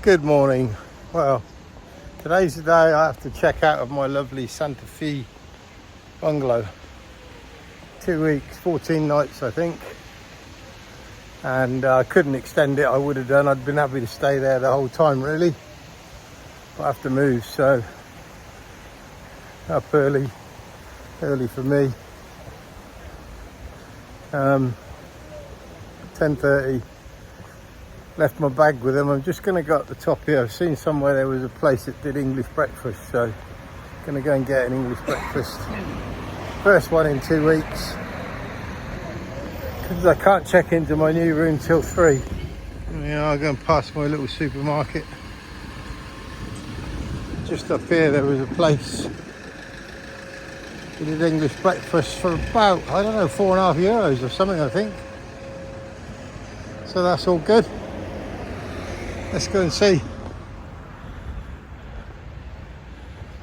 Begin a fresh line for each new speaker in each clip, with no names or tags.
Good morning. Well, today's the day I have to check out of my lovely Santa Fe bungalow. 2 weeks, 14 nights I think. And I couldn't extend it, I would have done. I'd been happy to stay there the whole time really. But I have to move, so up early for me. 10:30. Left my bag with them. I'm just going to go up the top here. I've seen somewhere there was a place that did English breakfast, so going to go and get an English breakfast. First one in 2 weeks, because I can't check into my new room till 3. I'll go and pass my little supermarket. Just up here there was a place that did English breakfast for about, I don't know, €4.50 or something I think. So that's all good. Let's go and see.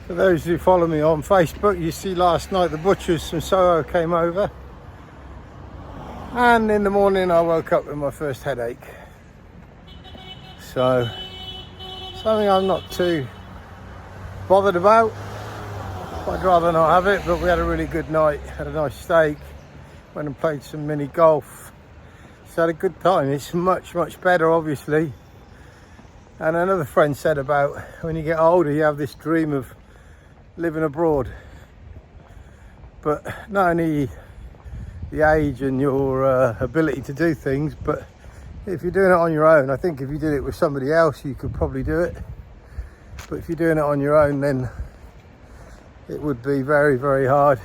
For those who follow me on Facebook, you see last night the butchers from Soho came over, and in the morning I woke up with my first headache. So something I'm not too bothered about. I'd rather not have it, but we had a really good night. Had a nice steak, went and played some mini golf. So had a good time. It's much better obviously. And another friend said about when you get older you have this dream of living abroad, but not only the age and your ability to do things, but if you're doing it on your own. I think if you did it with somebody else you could probably do it, but if you're doing it on your own then it would be very hard.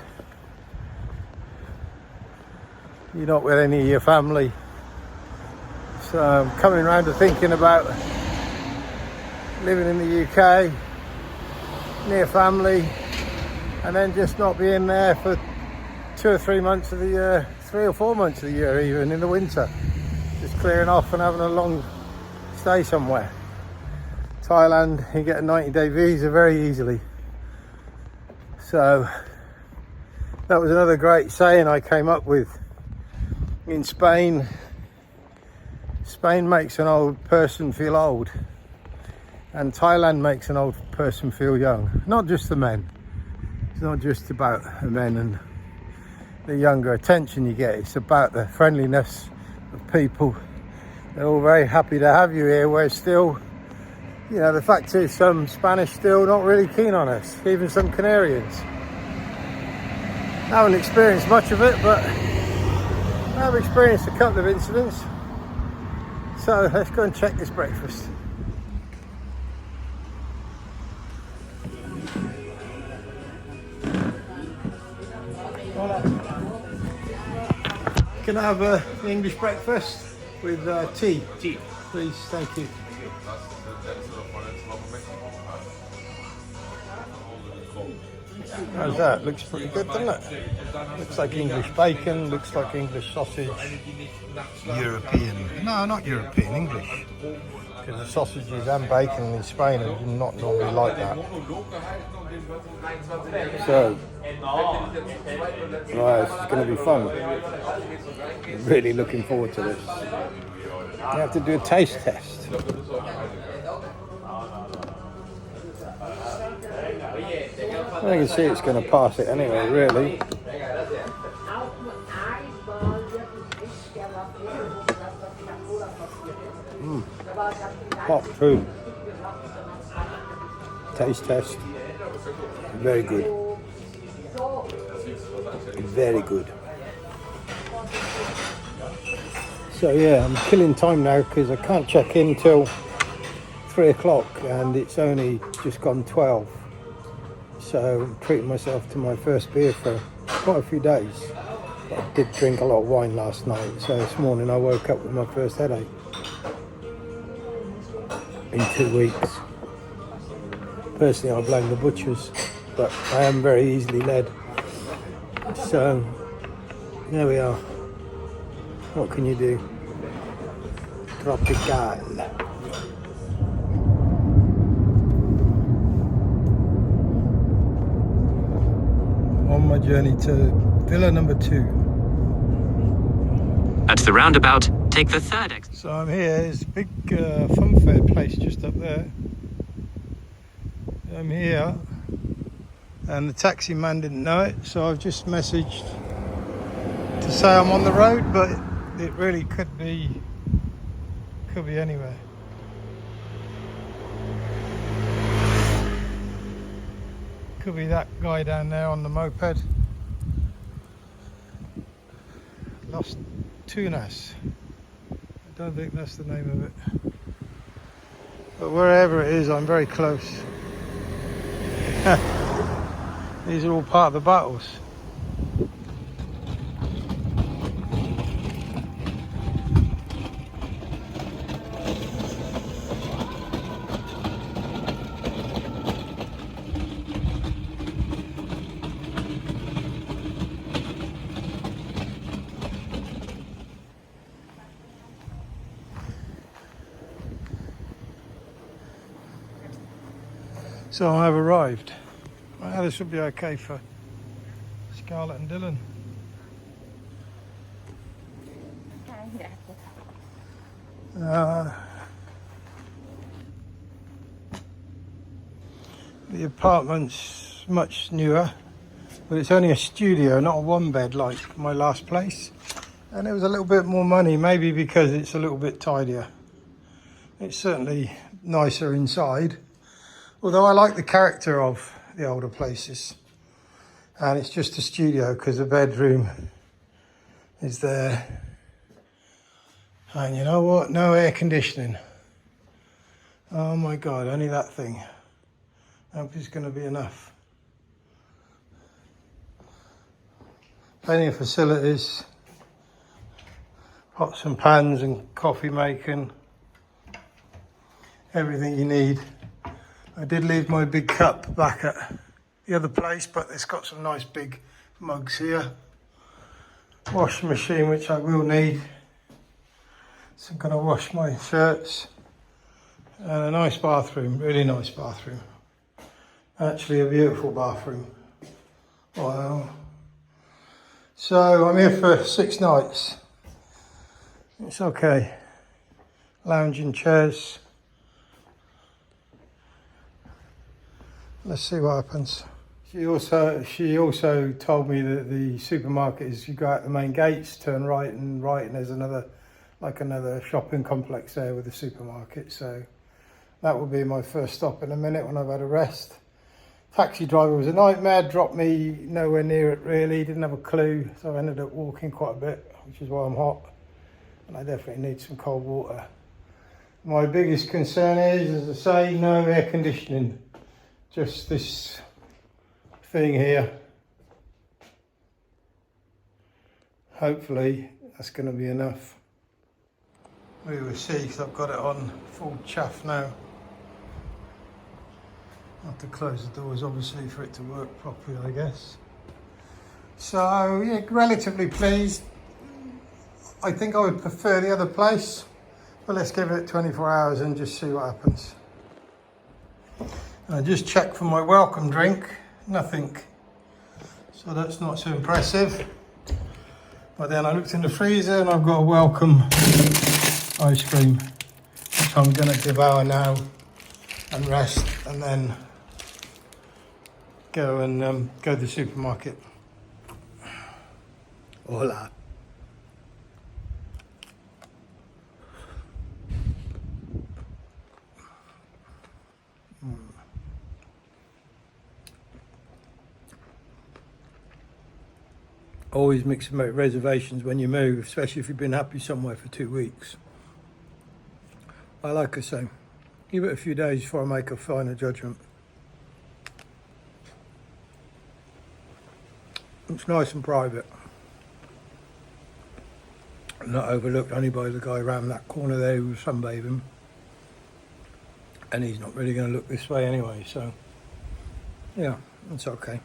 You're not with any of your family. So I'm coming around to thinking about living in the UK, near family, and then just not being there for 2 or 3 months of the year, 3 or 4 months of the year even in the winter. Just clearing off and having a long stay somewhere. Thailand, you get a 90-day visa very easily. So that was another great saying I came up with. In Spain, Spain makes an old person feel old, and Thailand makes an old person feel young. Not just the men. It's not just about the men and the younger attention you get. It's about the friendliness of people. They're all very happy to have you here, where still, the fact is some Spanish still not really keen on us, even some Canarians. I haven't experienced much of it, but I've experienced a couple of incidents. So let's go and check this breakfast. Can I have an English breakfast with tea? Tea. Please, thank you. How's that? Looks pretty good, doesn't it? Looks like English bacon, looks like English sausage. European. No, not European, English. Because the sausages and bacon in Spain are not normally like that. So, right, this is going to be fun. I'm really looking forward to this. You have to do a taste test. I can see it's going to pass it anyway, really. Hot food. Taste test. Very good. Very good. So yeah, I'm killing time now because I can't check in till 3 o'clock and it's only just gone 12. So I'm treating myself to my first beer for quite a few days. But I did drink a lot of wine last night, so this morning I woke up with my first headache in 2 weeks. Personally, I blame the butchers, but I am very easily led. So there we are. What can you do? Tropical. On my journey to villa number 2.
At the roundabout, take the third exit.
So I'm here, there's a big fun fair place just up there. I'm here and the taxi man didn't know it, so I've just messaged to say I'm on the road, but it really could be anywhere. Could be that guy down there on the moped. Los Tunas. I don't think that's the name of it. But wherever it is, I'm very close. These are all part of the battles. So I've arrived. Well, this will be okay for Scarlett and Dylan. The apartment's much newer, but it's only a studio, not a one bed like my last place. And it was a little bit more money, maybe because it's a little bit tidier. It's certainly nicer inside. Although I like the character of the older places. And it's just a studio because the bedroom is there. And you know what? No air conditioning. Oh my God, only that thing. I hope it's going to be enough. Plenty of facilities. Pots and pans and coffee making. Everything you need. I did leave my big cup back at the other place, but it's got some nice big mugs here. Washing machine, which I will need. So I'm going to wash my shirts. And a nice bathroom, really nice bathroom. Actually a beautiful bathroom. Wow. So I'm here for 6 nights. It's okay. Lounging chairs. Let's see what happens. She also told me that the supermarket is, you go out the main gates, turn right, and there's another shopping complex there with a supermarket. So that will be my first stop in a minute when I've had a rest. Taxi driver was a nightmare, dropped me nowhere near it really, didn't have a clue, so I ended up walking quite a bit, which is why I'm hot, and I definitely need some cold water. My biggest concern is, as I say, no air conditioning. Just this thing here. Hopefully that's going to be enough. We will see, because I've got it on full chaff now. I have to close the doors obviously for it to work properly, I guess. So yeah, relatively pleased. I think I would prefer the other place, but let's give it 24 hours and just see what happens. I just checked for my welcome drink, nothing, so that's not so impressive. But then I looked in the freezer and I've got a welcome ice cream, which I'm going to devour now and rest, and then go to the supermarket. Hola. Always make some reservations when you move, especially if you've been happy somewhere for 2 weeks. Like I say, give it a few days before I make a final judgment. It's nice and private. Not overlooked only by the guy around that corner there who was sunbathing. And he's not really going to look this way anyway, so yeah, it's okay.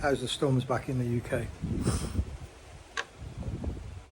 How's the storms back in the UK?